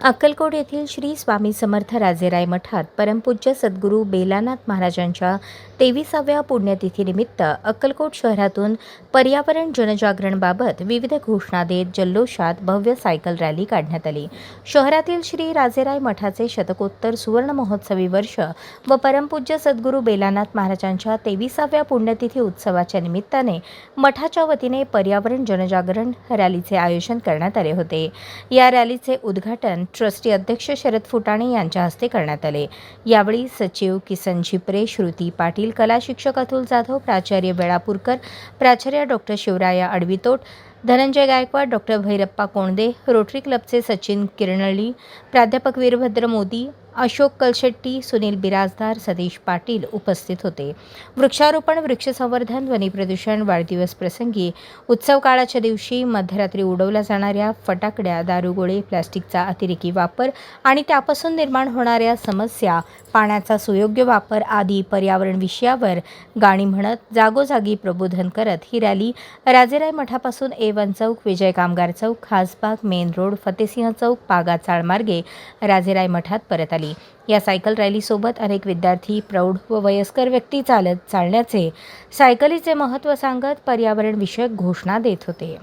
अक्कलकोट येथील श्री स्वामी समर्थ राजेराय मठात परमपूज्य सद्गुरू बेलानाथ महाराजांच्या 23व्या पुण्यतिथीनिमित्त अक्कलकोट शहरातून पर्यावरण जनजागरणबाबत विविध घोषणा देत जल्लोषात भव्य सायकल रॅली काढण्यात आली। शहरातील श्री राजेराय मठाचे शतकोत्तर सुवर्ण महोत्सवी वर्ष व परमपूज्य सद्गुरू बेलानाथ महाराजांच्या 23व्या पुण्यतिथी उत्सवाच्या निमित्ताने मठाच्या वतीने पर्यावरण जनजागरण रॅलीचे आयोजन करण्यात आले होते। या रॅलीचे उद्घाटन ट्रस्टी अध्यक्ष शरद फुटाणे यांच्या हस्ते करण्यात आले। यावेळी सचिव किसन झिपरे, श्रुती पाटील, कला शिक्षक अतुल जाधव, प्राचार्य वेळापूरकर, प्राचार्य doctor Shivraya Advitot, Dhananjay Gaikwad, doctor Bhairappa Kondade, rotary क्लबचे सचिन किरणळी, प्राध्यापक वीरभद्र मोदी, अशोक कलशेट्टी, सुनील बिराजदार, सतीश पाटील उपस्थित होते। वृक्षारोपण, वृक्षसंवर्धन, ध्वनी प्रदूषण, वाढदिवस प्रसंगी, उत्सव काळाच्या दिवशी मध्यरात्री उडवल्या जाणाऱ्या फटाकड्या, दारूगोळे, प्लास्टिकचा अतिरेकी वापर आणि त्यापासून निर्माण होणाऱ्या समस्या, पाण्याचा सुयोग्य वापर आदी पर्यावरण विषयावर गाणी म्हणत जागोजागी प्रबोधन करत ही रॅली राजेराय मठापासून A1 चौक, विजय कामगार चौक, खासबाग, मेन रोड, फतेसिंह चौक, पागा चाळमार्गे राजेराय मठात परत आली। या सायकल रॅलीसोबत अनेक विद्यार्थी, प्रौढ व वयस्कर व्यक्ती चालण्याचे, सायकलीचे महत्त्व सांगत पर्यावरण विषयक घोषणा देत होते।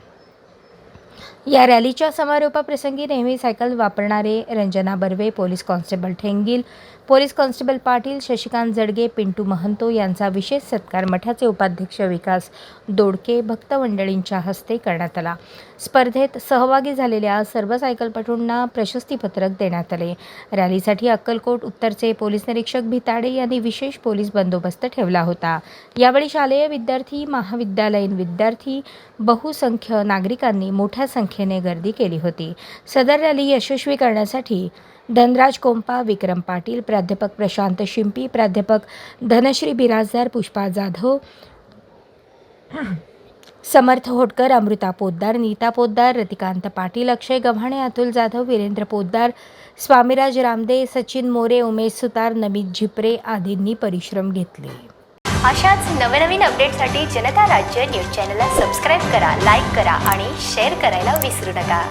या रॅलीच्या समारोपाप्रसंगी नेहमी सायकल वापरणारे Ranjana Barve, police constable Thengil, police constable Patil, Shashikant Jadge, Pintu Mahanto यांचा विशेष सत्कार मठाचे उपाध्यक्ष विकास दोडके भक्त मंडळींच्या हस्ते करण्यात आला। स्पर्धेत सहभागी झालेल्या सर्व सायकलपटूंना प्रशस्तीपत्रक देण्यात आले। रॅलीसाठी अक्कलकोट उत्तरचे पोलीस निरीक्षक भिताडे यांनी विशेष पोलीस बंदोबस्त ठेवला होता। यावेळी शालेय विद्यार्थी, महाविद्यालयीन विद्यार्थी, बहुसंख्य नागरिकांनी मोठ्या संख्येने गर्दी केली होती। सदर रॅली यशस्वी करण्यासाठी धनराज कोंपा, विक्रम पाटील, प्राध्यापक प्रशांत शिंपी, प्राध्यापक धनश्री बिराजदार, पुष्पा जाधव, समर्थ होटकर, अमृता पोद्दार, नीता पोद्दार, रतिकांत पाटील, अक्षय गव्हाणे, अतुल जाधव, वीरेंद्र पोद्दार, स्वामीराज रामदे, सचिन मोरे, उमेश सुतार, नमित झिपरे आदींनी परिश्रम घेतले। अशाच नवनवीन अपडेटसाठी जनता राज्य न्यूज चॅनलला सबस्क्राईब करा, लाईक करा आणि शेअर करायला विसरू नका।